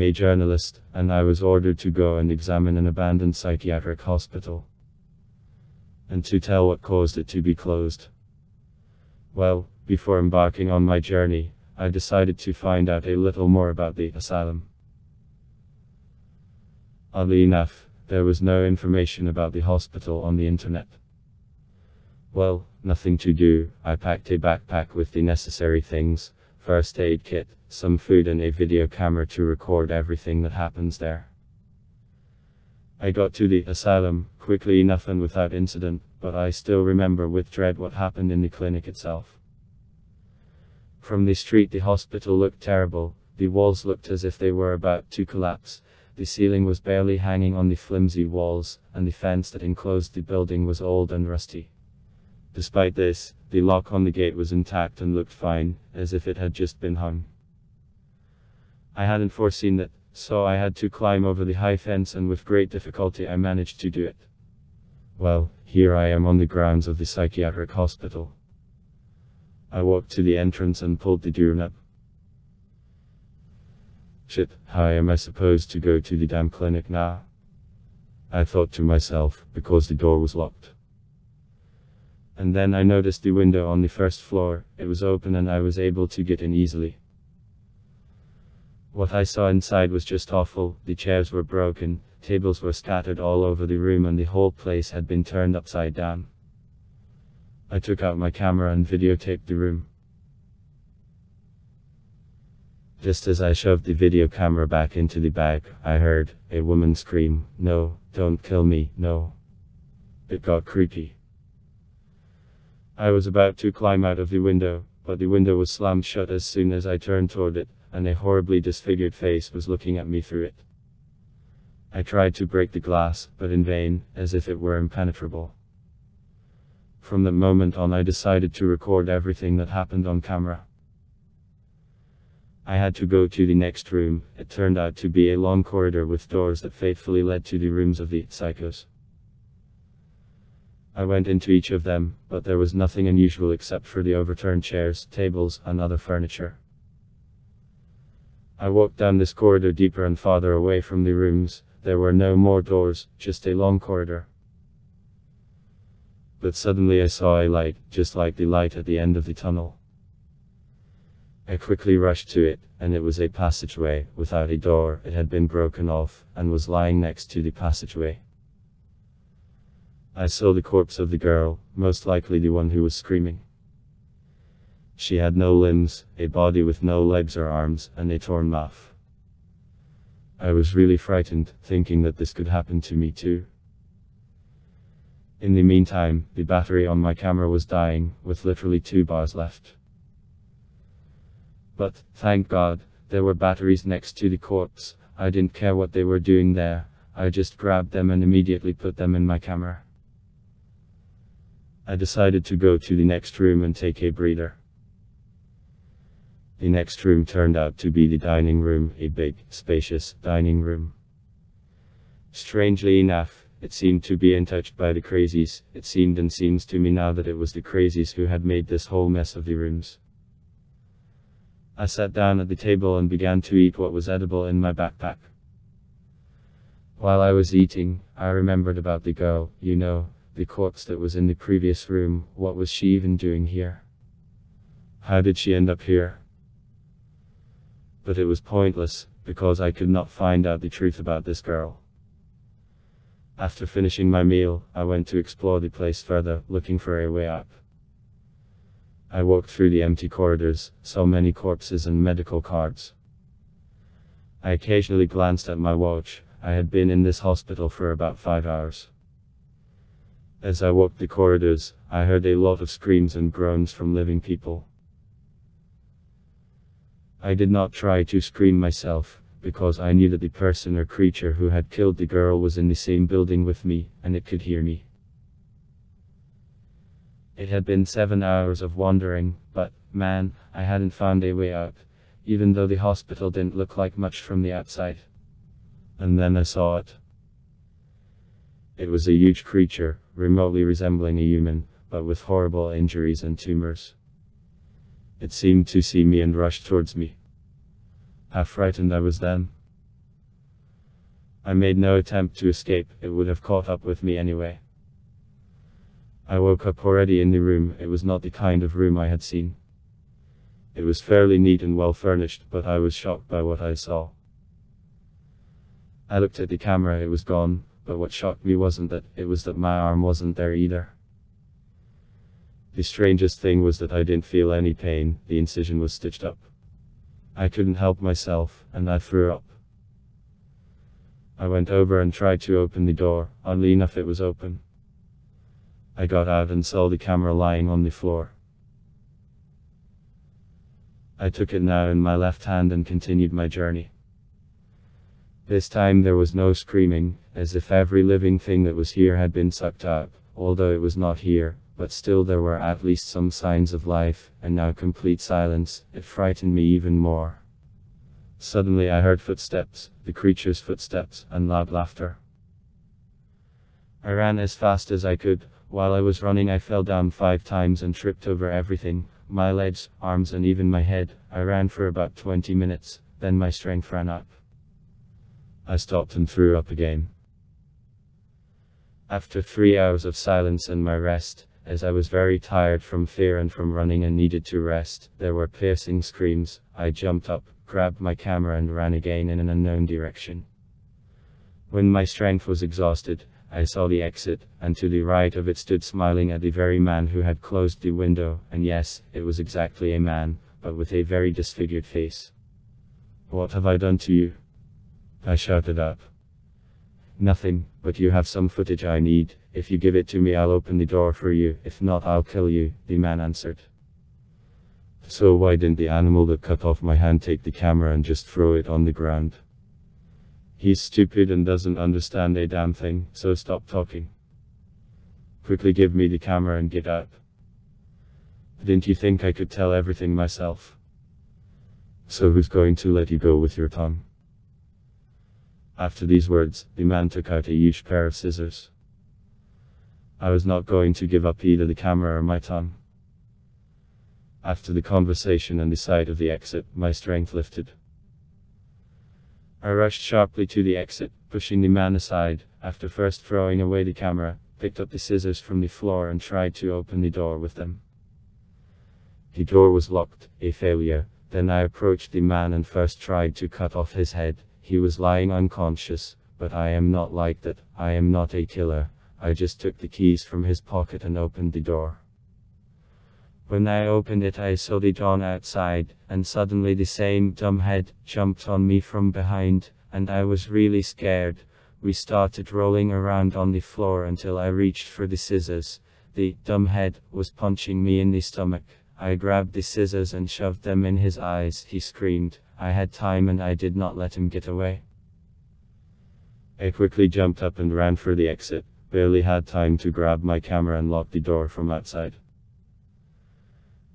a journalist, and I was ordered to go and examine an abandoned psychiatric hospital, and to tell what caused it to be closed. Well, before embarking on my journey, I decided to find out a little more about the asylum. Oddly enough, there was no information about the hospital on the internet. Well, nothing to do, I packed a backpack with the necessary things, first aid kit, some food and a video camera to record everything that happens there. I got to the asylum, quickly enough and without incident, but I still remember with dread what happened in the clinic itself. From the street the hospital looked terrible, the walls looked as if they were about to collapse, the ceiling was barely hanging on the flimsy walls, and the fence that enclosed the building was old and rusty. Despite this, the lock on the gate was intact and looked fine, as if it had just been hung. I hadn't foreseen that, so I had to climb over the high fence, and with great difficulty I managed to do it. Well, here I am on the grounds of the psychiatric hospital. I walked to the entrance and pulled the door up. Shit, how am I supposed to go to the damn clinic now? I thought to myself, because the door was locked. And then I noticed the window on the first floor, it was open and I was able to get in easily. What I saw inside was just awful, the chairs were broken, tables were scattered all over the room and the whole place had been turned upside down. I took out my camera and videotaped the room. Just as I shoved the video camera back into the bag, I heard a woman scream, "No, don't kill me, no." It got creepy. I was about to climb out of the window, but the window was slammed shut as soon as I turned toward it, and a horribly disfigured face was looking at me through it. I tried to break the glass, but in vain, as if it were impenetrable. From that moment on I decided to record everything that happened on camera. I had to go to the next room. It turned out to be a long corridor with doors that fatefully led to the rooms of the psychos. I went into each of them, but there was nothing unusual except for the overturned chairs, tables, and other furniture. I walked down this corridor deeper and farther away from the rooms. There were no more doors, just a long corridor. But suddenly I saw a light, just like the light at the end of the tunnel. I quickly rushed to it, and it was a passageway, without a door. It had been broken off, and was lying next to the passageway. I saw the corpse of the girl, most likely the one who was screaming. She had no limbs, a body with no legs or arms, and a torn mouth. I was really frightened, thinking that this could happen to me too. In the meantime, the battery on my camera was dying, with literally 2 bars left. But, thank God, there were batteries next to the corpse. I didn't care what they were doing there, I just grabbed them and immediately put them in my camera. I decided to go to the next room and take a breather. The next room turned out to be the dining room, a big, spacious dining room. Strangely enough, it seemed to be untouched by the crazies. It seemed and seems to me now that it was the crazies who had made this whole mess of the rooms. I sat down at the table and began to eat what was edible in my backpack. While I was eating, I remembered about the girl, you know, the corpse that was in the previous room. What was she even doing here? How did she end up here? But it was pointless, because I could not find out the truth about this girl. After finishing my meal, I went to explore the place further, looking for a way up. I walked through the empty corridors, saw many corpses and medical cards. I occasionally glanced at my watch. I had been in this hospital for about 5 hours. As I walked the corridors, I heard a lot of screams and groans from living people. I did not try to scream myself, because I knew that the person or creature who had killed the girl was in the same building with me, and it could hear me. It had been 7 hours of wandering, but, man, I hadn't found a way out, even though the hospital didn't look like much from the outside. And then I saw it. It was a huge creature, remotely resembling a human, but with horrible injuries and tumors. It seemed to see me and rushed towards me. How frightened I was then. I made no attempt to escape, it would have caught up with me anyway. I woke up already in the room. It was not the kind of room I had seen. It was fairly neat and well furnished, but I was shocked by what I saw. I looked at the camera, it was gone, but what shocked me wasn't that, it was that my arm wasn't there either. The strangest thing was that I didn't feel any pain, the incision was stitched up. I couldn't help myself, and I threw up. I went over and tried to open the door. Oddly enough, it was open. I got out and saw the camera lying on the floor. I took it now in my left hand and continued my journey. This time there was no screaming, as if every living thing that was here had been sucked out, although it was not here, but still there were at least some signs of life, and now complete silence. It frightened me even more. Suddenly I heard footsteps, the creature's footsteps, and loud laughter. I ran as fast as I could. While I was running, I fell down 5 times and tripped over everything, my legs, arms, and even my head. I ran for about 20 minutes, then my strength ran out. I stopped and threw up again. After 3 hours of silence and my rest, as I was very tired from fear and from running and needed to rest, there were piercing screams. I jumped up, grabbed my camera and ran again in an unknown direction. When my strength was exhausted, I saw the exit, and to the right of it stood smiling at the very man who had closed the window, and yes, it was exactly a man, but with a very disfigured face. "What have I done to you?" I shouted up. "Nothing, but you have some footage I need. If you give it to me, I'll open the door for you. If not, I'll kill you," the man answered. "So why didn't the animal that cut off my hand take the camera and just throw it on the ground? He's stupid and doesn't understand a damn thing, so stop talking. Quickly give me the camera and get out. Didn't you think I could tell everything myself? So who's going to let you go with your tongue?" After these words, the man took out a huge pair of scissors. I was not going to give up either the camera or my tongue. After the conversation and the sight of the exit, my strength lifted. I rushed sharply to the exit, pushing the man aside. After first throwing away the camera, picked up the scissors from the floor and tried to open the door with them. The door was locked, a failure. Then I approached the man and first tried to cut off his head. He was lying unconscious, but I am not like that. I am not a killer. I just took the keys from his pocket and opened the door. When I opened it, I saw the dawn outside, and suddenly the same dumb head jumped on me from behind, and I was really scared. We started rolling around on the floor until I reached for the scissors. The dumb head was punching me in the stomach. I grabbed the scissors and shoved them in his eyes. He screamed. I had time and I did not let him get away. I quickly jumped up and ran for the exit. Barely had time to grab my camera and lock the door from outside.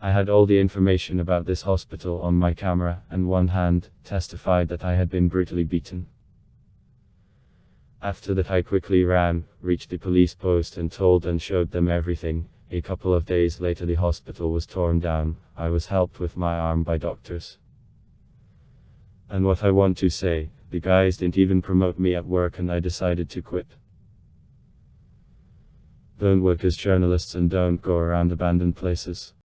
I had all the information about this hospital on my camera, and one hand testified that I had been brutally beaten. After that I quickly ran, reached the police post and told and showed them everything. A couple of days later the hospital was torn down. I was helped with my arm by doctors. And what I want to say, the guys didn't even promote me at work and I decided to quit. Don't work as journalists and don't go around abandoned places.